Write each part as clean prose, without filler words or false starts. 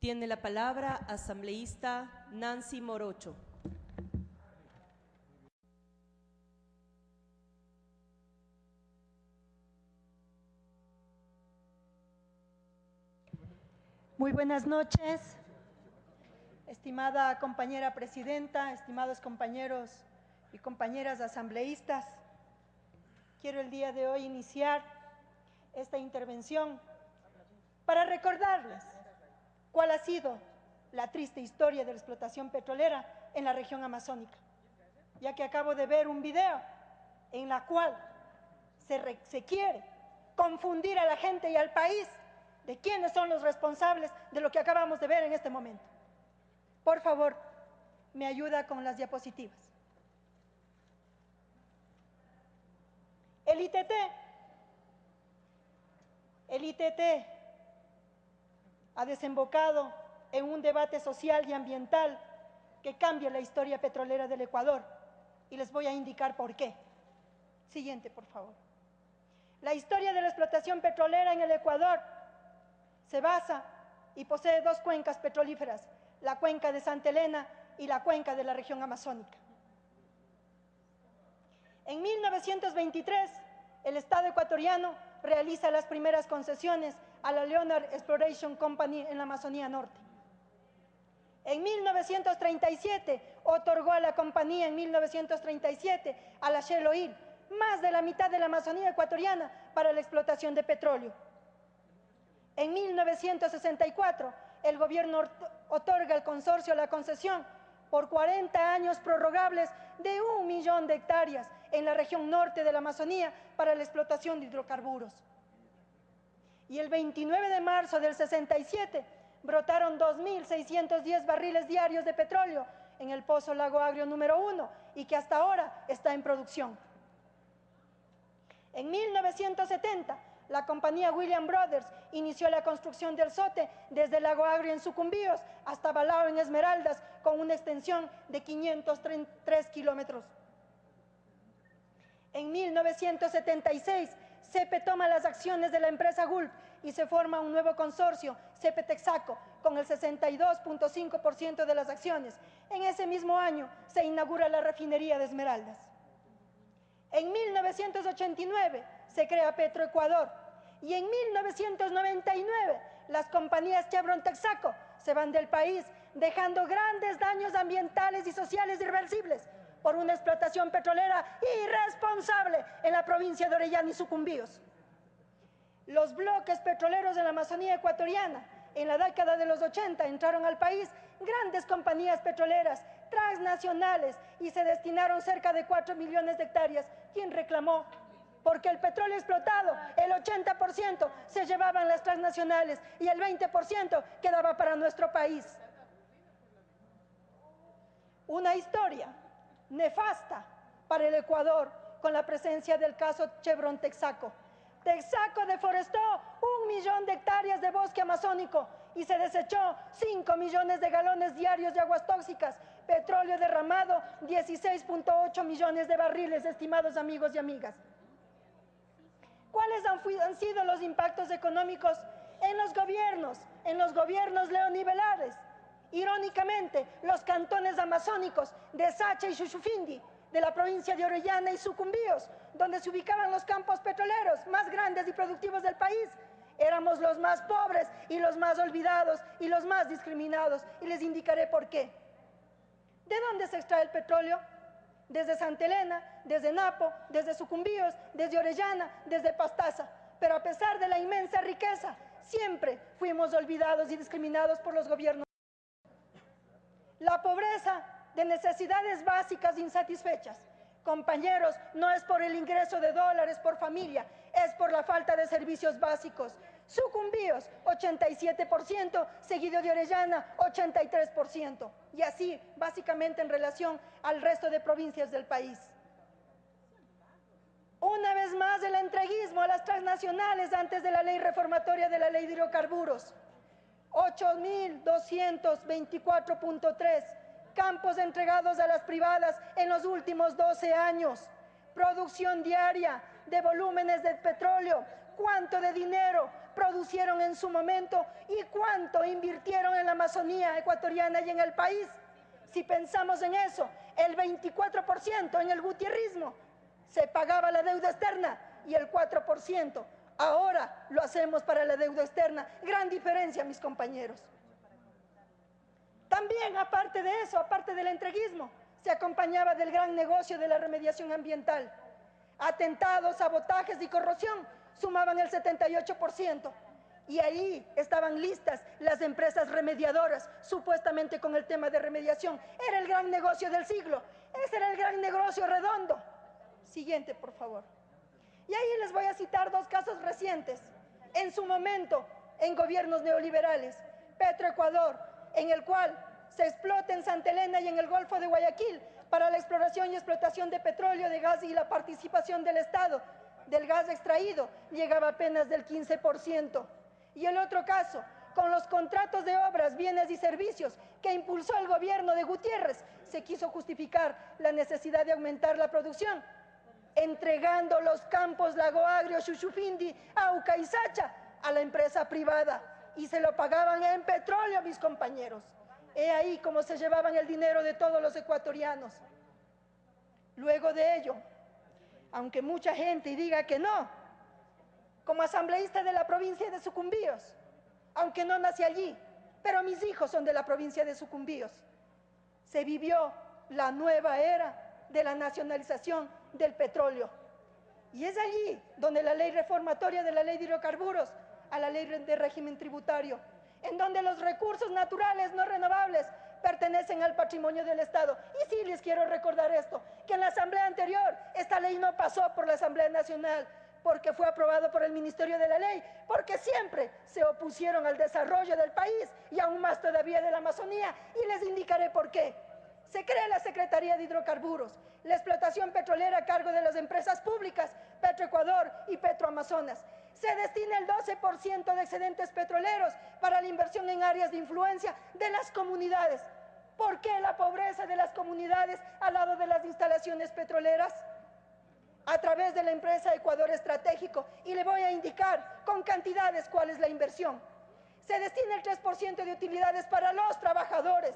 Tiene la palabra asambleísta Nancy Morocho. Muy buenas noches, estimada compañera presidenta, estimados compañeros y compañeras asambleístas. Quiero el día de hoy iniciar esta intervención para recordarles cuál ha sido la triste historia de la explotación petrolera en la región amazónica, ya que acabo de ver un video en la cual se quiere confundir a la gente y al país de quiénes son los responsables de lo que acabamos de ver en este momento. Por favor, me ayuda con las diapositivas. El ITT ha desembocado en un debate social y ambiental que cambia la historia petrolera del Ecuador, y les voy a indicar por qué. Siguiente, por favor. La historia de la explotación petrolera en el Ecuador se basa y posee dos cuencas petrolíferas, la cuenca de Santa Elena y la cuenca de la región amazónica. En 1923, el Estado ecuatoriano realiza las primeras concesiones a la Leonard Exploration Company en la Amazonía Norte. En 1937, otorgó a la compañía a la Shell Oil más de la mitad de la Amazonía ecuatoriana para la explotación de petróleo. En 1964, el gobierno otorga al consorcio la concesión por 40 años prorrogables de 1 millón de hectáreas en la región norte de la Amazonía para la explotación de hidrocarburos. Y el 29 de marzo del 67, brotaron 2.610 barriles diarios de petróleo en el Pozo Lago Agrio número 1 y que hasta ahora está en producción. En 1970, la compañía Williams Brothers inició la construcción del SOTE desde Lago Agrio en Sucumbíos hasta Balao en Esmeraldas, con una extensión de 503 kilómetros. En 1976, CEPE toma las acciones de la empresa Gulf y se forma un nuevo consorcio, CEPE Texaco, con el 62.5% de las acciones. En ese mismo año se inaugura la refinería de Esmeraldas. En 1989 se crea Petroecuador y en 1999 las compañías Chevron Texaco se van del país, dejando grandes daños ambientales y sociales irreversibles por una explotación petrolera irresponsable en la provincia de Orellana y Sucumbíos. Los bloques petroleros de la Amazonía ecuatoriana en la década de los 80 entraron al país grandes compañías petroleras transnacionales y se destinaron cerca de 4 millones de hectáreas. ¿Quién reclamó? Porque el petróleo explotado, el 80% se llevaban las transnacionales y el 20% quedaba para nuestro país. Una historia nefasta para el Ecuador con la presencia del caso Chevron Texaco. Texaco deforestó 1 millón de hectáreas de bosque amazónico y se desechó 5 millones de galones diarios de aguas tóxicas, petróleo derramado, 16.8 millones de barriles, estimados amigos y amigas. ¿Cuáles han sido los impactos económicos en los gobiernos neoliberales? Irónicamente, los cantones amazónicos de Sacha y Xuxufindi, de la provincia de Orellana y Sucumbíos, donde se ubicaban los campos petroleros más grandes y productivos del país, éramos los más pobres y los más olvidados y los más discriminados, y les indicaré por qué. ¿De dónde se extrae el petróleo? Desde Santa Elena, desde Napo, desde Sucumbíos, desde Orellana, desde Pastaza. Pero a pesar de la inmensa riqueza, siempre fuimos olvidados y discriminados por los gobiernos. La pobreza de necesidades básicas insatisfechas. Compañeros, no es por el ingreso de dólares por familia, es por la falta de servicios básicos. Sucumbíos, 87%, seguido de Orellana, 83%. Y así, básicamente en relación al resto de provincias del país. Una vez más, el entreguismo a las transnacionales antes de la ley reformatoria de la ley de hidrocarburos. 8.224.3 campos entregados a las privadas en los últimos 12 años. Producción diaria de volúmenes de petróleo. ¿Cuánto de dinero producieron en su momento y cuánto invirtieron en la Amazonía ecuatoriana y en el país. Si pensamos en eso, el 24% en el gutierrismo se pagaba la deuda externa y el 4%. Ahora lo hacemos para la deuda externa. Gran diferencia, mis compañeros. También, aparte de eso, aparte del entreguismo, se acompañaba del gran negocio de la remediación ambiental. Atentados, sabotajes y corrupción sumaban el 78%. Y ahí estaban listas las empresas remediadoras, supuestamente con el tema de remediación. Era el gran negocio del siglo. Ese era el gran negocio redondo. Siguiente, por favor. Y ahí les voy a citar dos casos recientes. En su momento, en gobiernos neoliberales, Petroecuador, en el cual se explota en Santa Elena y en el Golfo de Guayaquil para la exploración y explotación de petróleo, de gas y la participación del Estado del gas extraído llegaba apenas del 15%. Y el otro caso, con los contratos de obras, bienes y servicios que impulsó el gobierno de Gutiérrez, se quiso justificar la necesidad de aumentar la producción, entregando los campos Lago Agrio, Xuxufindi, Auca y Sacha a la empresa privada y se lo pagaban en petróleo, mis compañeros. He ahí cómo se llevaban el dinero de todos los ecuatorianos. Luego de ello, aunque mucha gente diga que no, como asambleísta de la provincia de Sucumbíos, aunque no nací allí, pero mis hijos son de la provincia de Sucumbíos, se vivió la nueva era de la nacionalización del petróleo. Y es allí donde la ley reformatoria de la ley de hidrocarburos a la ley de régimen tributario, en donde los recursos naturales no renovables pertenecen al patrimonio del Estado. Y sí les quiero recordar esto, que en la asamblea anterior esta ley no pasó por la Asamblea Nacional, porque fue aprobado por el Ministerio de la Ley, porque siempre se opusieron al desarrollo del país y aún más todavía de la Amazonía, y les indicaré por qué. Se crea la Secretaría de Hidrocarburos, la explotación petrolera a cargo de las empresas públicas, Petroecuador y Petroamazonas. Se destina el 12% de excedentes petroleros para la inversión en áreas de influencia de las comunidades. ¿Por qué la pobreza de las comunidades al lado de las instalaciones petroleras? A través de la empresa Ecuador Estratégico, y le voy a indicar con cantidades cuál es la inversión. Se destina el 3% de utilidades para los trabajadores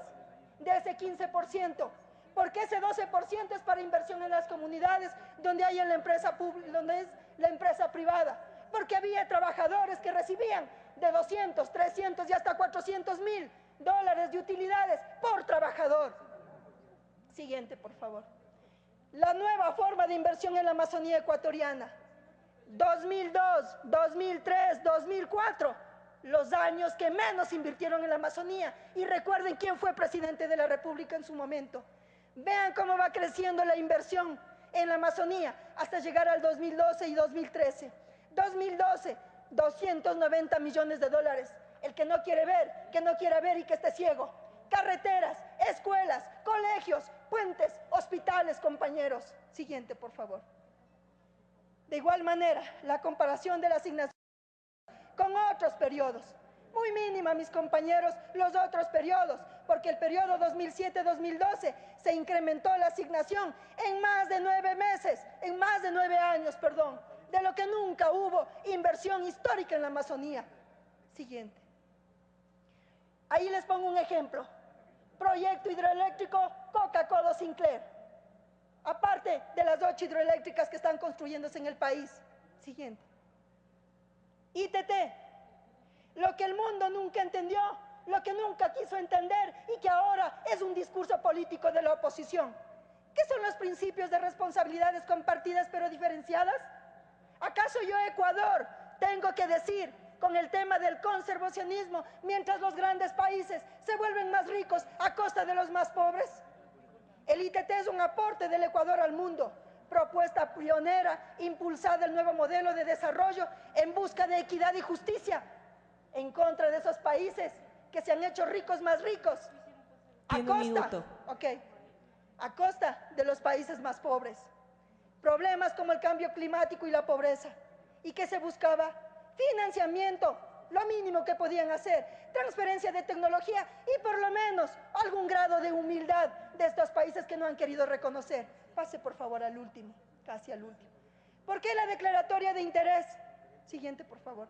de ese 15%, porque ese 12% es para inversión en las comunidades donde hay en la empresa pública, donde es la empresa privada, porque había trabajadores que recibían de 200, 300 y hasta 400.000 dólares de utilidades por trabajador. Siguiente, por favor. La nueva forma de inversión en la Amazonía ecuatoriana. 2002, 2003, 2004, los años que menos invirtieron en la Amazonía. Y recuerden quién fue presidente de la República en su momento. Vean cómo va creciendo la inversión en la Amazonía hasta llegar al 2012 y 2013. 2012, 290 millones de dólares. El que no quiere ver, que no quiera ver y que esté ciego. Carreteras, escuelas, colegios, puentes, hospitales, compañeros. Siguiente, por favor. De igual manera, la comparación de la asignación con otros periodos. Muy mínima, mis compañeros, los otros periodos, porque el periodo 2007-2012 se incrementó la asignación en más de 9 meses, en más de 9 años, perdón, de lo que nunca hubo inversión histórica en la Amazonía. Siguiente. Ahí les pongo un ejemplo. Proyecto hidroeléctrico Coca-Cola Sinclair. Aparte de las 8 hidroeléctricas que están construyéndose en el país. Siguiente. ITT. Lo que el mundo nunca entendió, lo que nunca quiso entender y que ahora es un discurso político de la oposición. ¿Qué son los principios de responsabilidades compartidas pero diferenciadas? ¿Acaso yo, Ecuador, tengo que decir con el tema del conservacionismo mientras los grandes países se vuelven más ricos a costa de los más pobres? El ITT es un aporte del Ecuador al mundo, propuesta pionera, impulsada el nuevo modelo de desarrollo en busca de equidad y justicia, en contra de esos países que se han hecho ricos más ricos, a costa de los países más pobres. Problemas como el cambio climático y la pobreza. ¿Y qué se buscaba? Financiamiento, lo mínimo que podían hacer, transferencia de tecnología y por lo menos algún grado de humildad de estos países que no han querido reconocer. Pase por favor al último, casi al último. ¿Por qué la declaratoria de interés? Siguiente, por favor.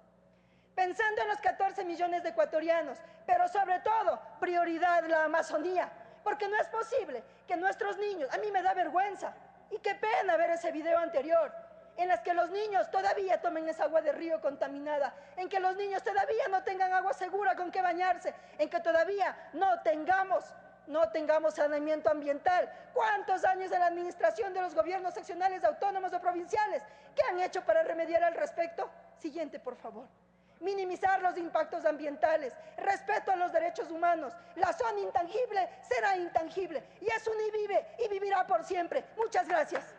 pensando en los 14 millones de ecuatorianos, pero sobre todo, prioridad la Amazonía, porque no es posible que nuestros niños, a mí me da vergüenza, y qué pena ver ese video anterior, en las que los niños todavía tomen esa agua de río contaminada, en que los niños todavía no tengan agua segura con que bañarse, en que todavía no tengamos saneamiento ambiental. ¿Cuántos años de la administración de los gobiernos seccionales, autónomos o provinciales? ¿Qué han hecho para remediar al respecto? Siguiente, por favor. Minimizar los impactos ambientales, respeto a los derechos humanos. La zona intangible será intangible y es un y vive y vivirá por siempre. Muchas gracias.